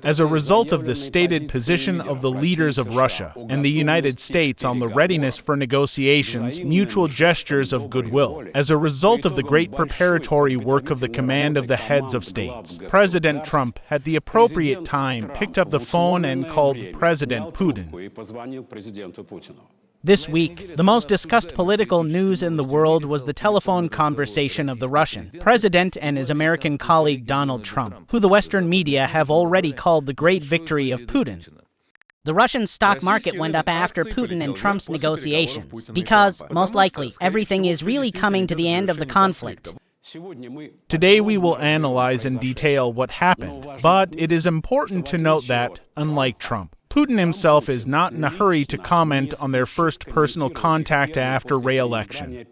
as a result of the stated position of the leaders of Russia and the United States on the readiness for negotiations, mutual gestures of goodwill, as a result of the great preparatory work of the command of the heads of states. President Trump, at the appropriate time, picked up the phone and called President Putin. This week, the most discussed political news in the world was the telephone conversation of the Russian president and his American colleague Donald Trump, who the Western media have already called the great victory of Putin. The Russian stock market went up after Putin and Trump's negotiations, because, most likely, everything is really coming to the end of the conflict. Today we will analyze in detail what happened, but it is important to note that, unlike Trump, Putin himself is not in a hurry to comment on their first personal contact after re-election.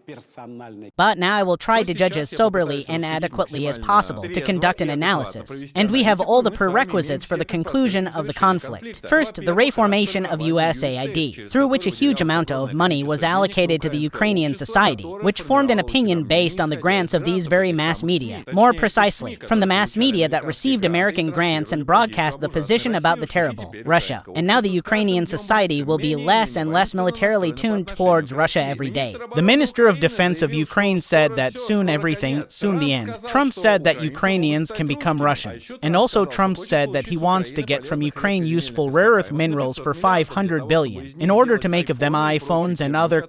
But now I will try to judge as soberly and adequately as possible to conduct an analysis, and we have all the prerequisites for the conclusion of the conflict. First, the reformation of USAID, through which a huge amount of money was allocated to the Ukrainian society, which formed an opinion based on the grants of these very mass media. More precisely, from the mass media that received American grants and broadcast the position about the terrible Russia. And now the Ukrainian society will be less and less militarily tuned towards Russia every day. The Minister of Defense of Ukraine said that soon everything, soon the end. Trump said that Ukrainians can become Russians. And also Trump said that he wants to get from Ukraine useful rare earth minerals for $500 billion in order to make of them iPhones and other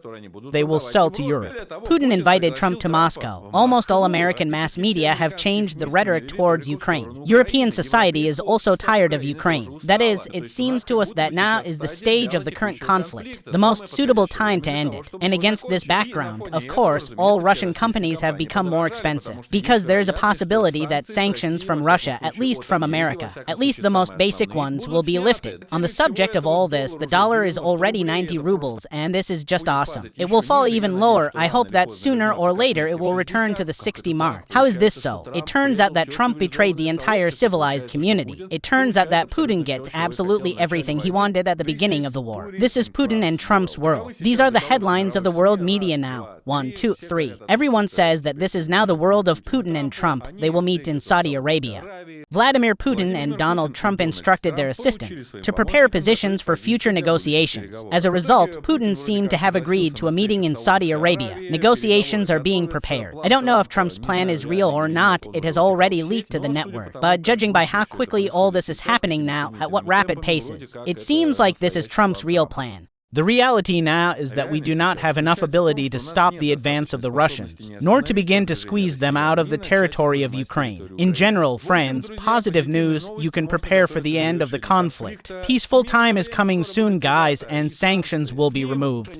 they will sell to Europe. Putin invited Trump to Moscow. Almost all American mass media have changed the rhetoric towards Ukraine. European society is also tired of Ukraine. That is, it seems to us that now is the stage of the current conflict, the most suitable time to end it. And against this background, of course, all Russian companies have become more expensive, because there is a possibility that sanctions from Russia, at least from America, at least the most basic ones, will be lifted. On the subject of all this, the dollar is already 90 rubles, and this is just awesome. It will fall even lower. I hope that sooner or later it will return to the 60 mark. How is this so? It turns out that Trump betrayed the entire civilized community. It turns out that Putin gets absolutely everything he wanted at the beginning of the war. This is Putin and Trump's world. These are the headlines of the world media now. 1, 2, 3. Everyone says that this is now the world of Putin and Trump. They will meet in Saudi Arabia. Vladimir Putin and Donald Trump instructed their assistants to prepare positions for future negotiations. As a result, Putin seemed to have agreed to a meeting in Saudi Arabia. Negotiations are being prepared. I don't know if Trump's plan is real or not. It has already leaked to the network. But judging by how quickly all this is happening now, at what rapid paces, it seems like this is Trump's real plan. The reality now is that we do not have enough ability to stop the advance of the Russians, nor to begin to squeeze them out of the territory of Ukraine. In general, friends, positive news, you can prepare for the end of the conflict. Peaceful time is coming soon, guys, and sanctions will be removed.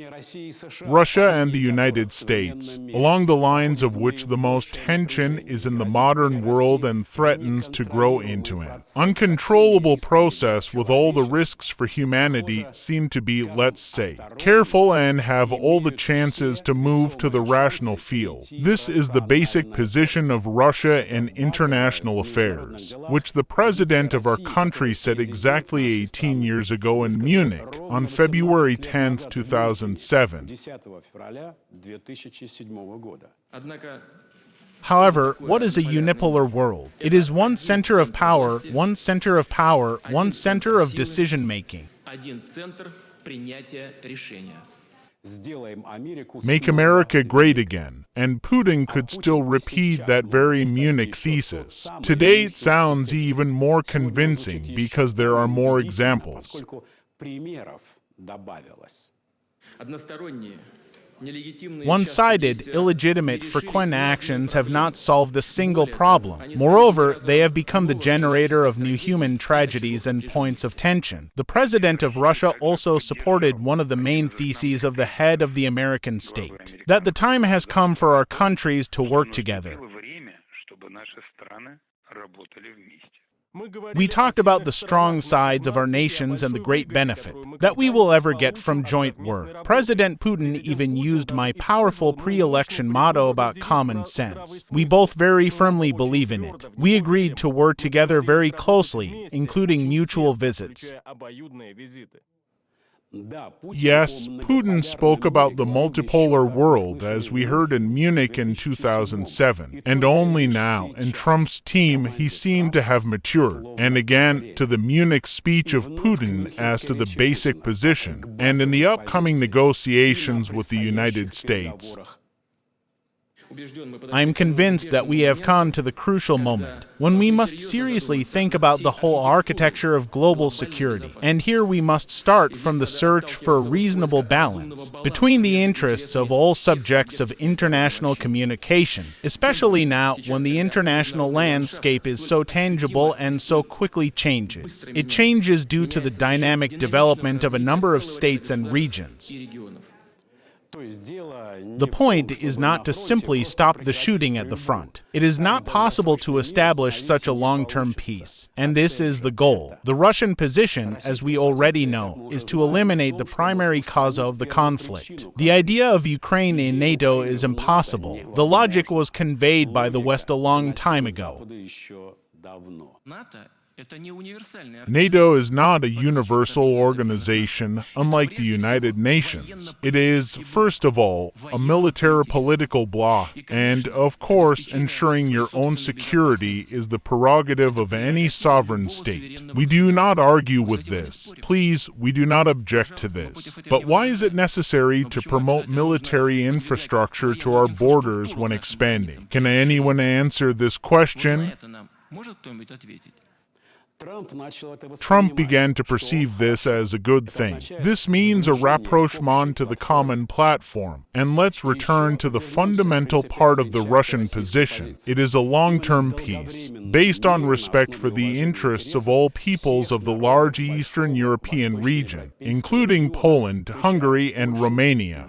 Russia and the United States, along the lines of which the most tension is in the modern world and threatens to grow into an uncontrollable process with all the risks for humanity seem to be, let's say, careful and have all the chances to move to the rational field. This is the basic position of Russia in international affairs, which the president of our country said exactly 18 years ago in Munich on February 10, 2007. However, what is a unipolar world? It is one center of power, one center of power, one center of decision-making. Make America great again, and Putin could still repeat that very Munich thesis. Today it sounds even more convincing because there are more examples. One-sided, illegitimate, frequent actions have not solved a single problem. Moreover, they have become the generator of new human tragedies and points of tension. The president of Russia also supported one of the main theses of the head of the American state, that the time has come for our countries to work together. We talked about the strong sides of our nations and the great benefit that we will ever get from joint work. President Putin even used my powerful pre-election motto about common sense. We both very firmly believe in it. We agreed to work together very closely, including mutual visits. Yes, Putin spoke about the multipolar world, as we heard in Munich in 2007, and only now, in Trump's team, he seemed to have matured. And again, to the Munich speech of Putin as to the basic position, and in the upcoming negotiations with the United States. I am convinced that we have come to the crucial moment when we must seriously think about the whole architecture of global security. And here we must start from the search for a reasonable balance between the interests of all subjects of international communication, especially now when the international landscape is so tangible and so quickly changes. It changes due to the dynamic development of a number of states and regions. The point is not to simply stop the shooting at the front. It is not possible to establish such a long-term peace, and this is the goal. The Russian position, as we already know, is to eliminate the primary cause of the conflict. The idea of Ukraine in NATO is impossible. The logic was conveyed by the West a long time ago. NATO is not a universal organization, unlike the United Nations. It is, first of all, a military-political bloc, and, of course, ensuring your own security is the prerogative of any sovereign state. We do not argue with this. Please, we do not object to this. But why is it necessary to promote military infrastructure to our borders when expanding? Can anyone answer this question? Trump began to perceive this as a good thing. This means a rapprochement to the common platform. And let's return to the fundamental part of the Russian position. It is a long-term peace, based on respect for the interests of all peoples of the large Eastern European region, including Poland, Hungary, and Romania.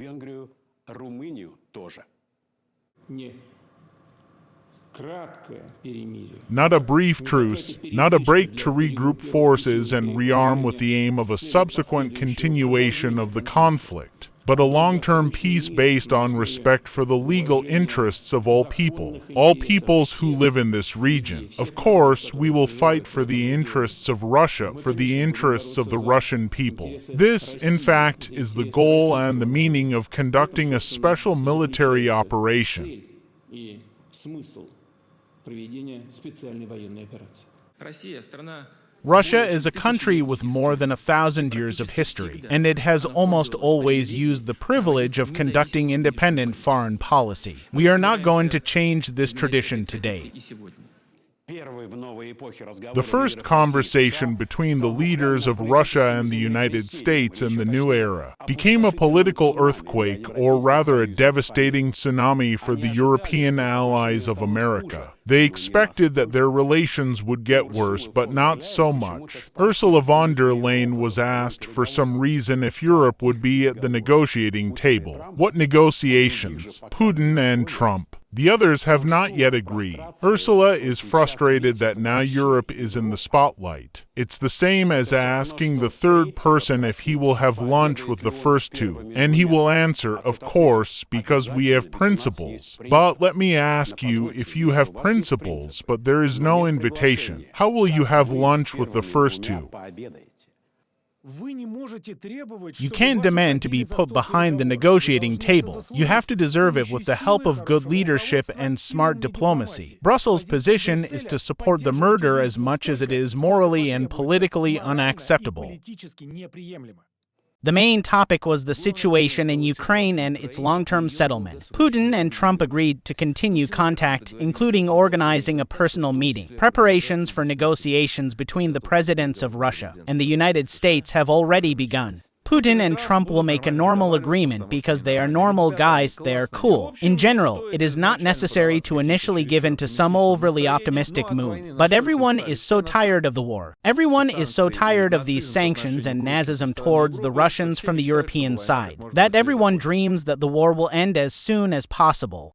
Not a brief truce, not a break to regroup forces and rearm with the aim of a subsequent continuation of the conflict, but a long-term peace based on respect for the legal interests of all peoples who live in this region. Of course, we will fight for the interests of Russia, for the interests of the Russian people. This, in fact, is the goal and the meaning of conducting a special military operation. Russia is a country with more than 1,000 years of history, and it has almost always used the privilege of conducting independent foreign policy. We are not going to change this tradition today. The first conversation between the leaders of Russia and the United States in the new era became a political earthquake, or rather a devastating tsunami for the European allies of America. They expected that their relations would get worse, but not so much. Ursula von der Leyen was asked for some reason if Europe would be at the negotiating table. What negotiations? Putin and Trump. The others have not yet agreed. Ursula is frustrated that now Europe is in the spotlight. It's the same as asking the third person if he will have lunch with the first two, and he will answer, of course, because we have principles. But let me ask you, if you have principles, but there is no invitation, how will you have lunch with the first two? You can't demand to be put behind the negotiating table. You have to deserve it with the help of good leadership and smart diplomacy. Brussels' position is to support the murder as much as it is morally and politically unacceptable. The main topic was the situation in Ukraine and its long-term settlement. Putin and Trump agreed to continue contact, including organizing a personal meeting. Preparations for negotiations between the presidents of Russia and the United States have already begun. Putin and Trump will make a normal agreement because they are normal guys, they are cool. In general, it is not necessary to initially give in to some overly optimistic mood. But everyone is so tired of the war. Everyone is so tired of these sanctions and Nazism towards the Russians from the European side, that everyone dreams that the war will end as soon as possible.